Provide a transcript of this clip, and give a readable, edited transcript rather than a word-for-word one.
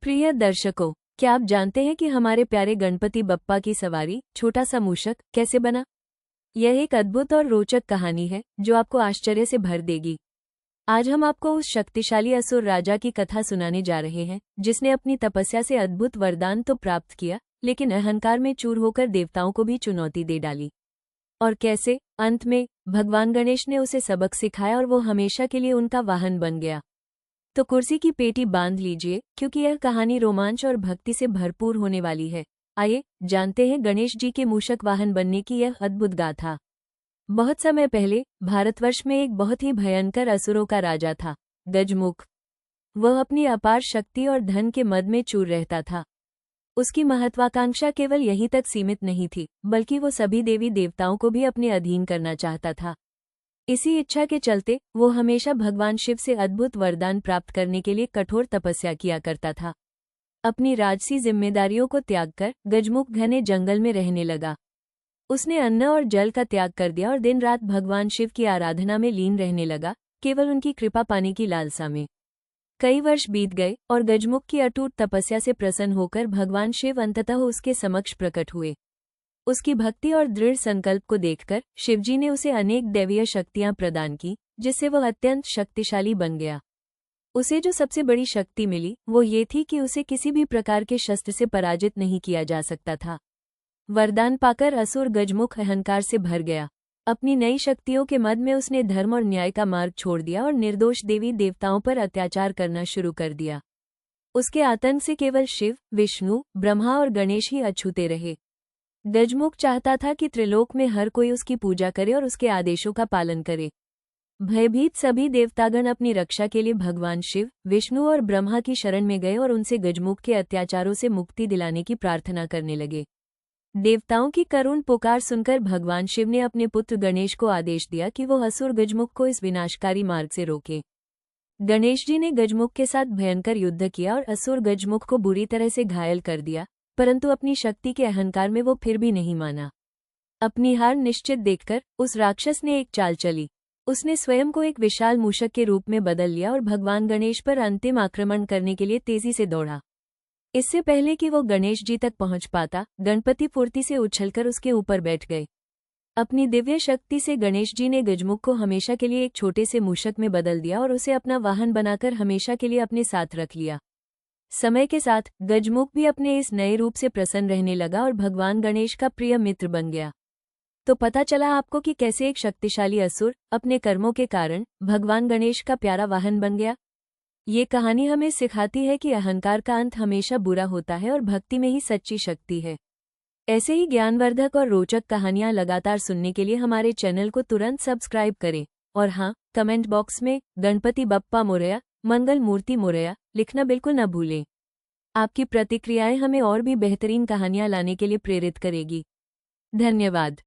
प्रिय दर्शकों, क्या आप जानते हैं कि हमारे प्यारे गणपति बप्पा की सवारी छोटा सा मूषक कैसे बना? यह एक अद्भुत और रोचक कहानी है जो आपको आश्चर्य से भर देगी। आज हम आपको उस शक्तिशाली असुर राजा की कथा सुनाने जा रहे हैं जिसने अपनी तपस्या से अद्भुत वरदान तो प्राप्त किया, लेकिन अहंकार में चूर होकर देवताओं को भी चुनौती दे डाली। और कैसे अंत में भगवान गणेश ने उसे सबक सिखाया और वो हमेशा के लिए उनका वाहन बन गया। तो कुर्सी की पेटी बांध लीजिए, क्योंकि यह कहानी रोमांच और भक्ति से भरपूर होने वाली है। आइए जानते हैं गणेश जी के मूषक वाहन बनने की यह अद्भुत गाथा। बहुत समय पहले भारतवर्ष में एक बहुत ही भयंकर असुरों का राजा था, गजमुख। वह अपनी अपार शक्ति और धन के मद में चूर रहता था। उसकी महत्वाकांक्षा केवल यहीं तक सीमित नहीं थी, बल्कि वो सभी देवी देवताओं को भी अपने अधीन करना चाहता था। इसी इच्छा के चलते वो हमेशा भगवान शिव से अद्भुत वरदान प्राप्त करने के लिए कठोर तपस्या किया करता था। अपनी राजसी जिम्मेदारियों को त्याग कर गजमुख घने जंगल में रहने लगा। उसने अन्न और जल का त्याग कर दिया और दिन रात भगवान शिव की आराधना में लीन रहने लगा, केवल उनकी कृपा पाने की लालसा में। कई वर्ष बीत गए और गजमुख की अटूट तपस्या से प्रसन्न होकर भगवान शिव अंततः उसके समक्ष प्रकट हुए। उसकी भक्ति और दृढ़ संकल्प को देखकर शिवजी ने उसे अनेक दैवीय शक्तियां प्रदान की, जिससे वह अत्यंत शक्तिशाली बन गया। उसे जो सबसे बड़ी शक्ति मिली वो ये थी कि उसे किसी भी प्रकार के शस्त्र से पराजित नहीं किया जा सकता था। वरदान पाकर असुर गजमुख अहंकार से भर गया। अपनी नई शक्तियों के मद में उसने धर्म और न्याय का मार्ग छोड़ दिया और निर्दोष देवी देवताओं पर अत्याचार करना शुरू कर दिया। उसके आतंक से केवल शिव, विष्णु, ब्रह्मा और गणेश ही अछूते रहे। गजमुख चाहता था कि त्रिलोक में हर कोई उसकी पूजा करे और उसके आदेशों का पालन करे। भयभीत सभी देवतागण अपनी रक्षा के लिए भगवान शिव, विष्णु और ब्रह्मा की शरण में गए और उनसे गजमुख के अत्याचारों से मुक्ति दिलाने की प्रार्थना करने लगे। देवताओं की करुण पुकार सुनकर भगवान शिव ने अपने पुत्र गणेश को आदेश दिया कि वो असुर गजमुख को इस विनाशकारी मार्ग से रोके। गणेश जी ने गजमुख के साथ भयंकर युद्ध किया और असुर गजमुख को बुरी तरह से घायल कर दिया, परंतु अपनी शक्ति के अहंकार में वो फिर भी नहीं माना। अपनी हार निश्चित देखकर उस राक्षस ने एक चाल चली। उसने स्वयं को एक विशाल मूषक के रूप में बदल लिया और भगवान गणेश पर अंतिम आक्रमण करने के लिए तेजी से दौड़ा। इससे पहले कि वो गणेश जी तक पहुंच पाता, गणपति फुर्ती से उछलकर उसके ऊपर बैठ गए। अपनी दिव्य शक्ति से गणेश जी ने गजमुख को हमेशा के लिए एक छोटे से मूषक में बदल दिया और उसे अपना वाहन बनाकर हमेशा के लिए अपने साथ रख लिया। समय के साथ गजमुख भी अपने इस नए रूप से प्रसन्न रहने लगा और भगवान गणेश का प्रिय मित्र बन गया। तो पता चला आपको कि कैसे एक शक्तिशाली असुर अपने कर्मों के कारण भगवान गणेश का प्यारा वाहन बन गया। ये कहानी हमें सिखाती है कि अहंकार का अंत हमेशा बुरा होता है और भक्ति में ही सच्ची शक्ति है। ऐसे ही ज्ञानवर्धक और रोचक कहानियां लगातार सुनने के लिए हमारे चैनल को तुरंत सब्सक्राइब करें। और हाँ, कमेंट बॉक्स में गणपति बप्पा मोरया, मंगल मूर्ति मोरया लिखना बिल्कुल न भूलें। आपकी प्रतिक्रियाएं हमें और भी बेहतरीन कहानियां लाने के लिए प्रेरित करेगी। धन्यवाद।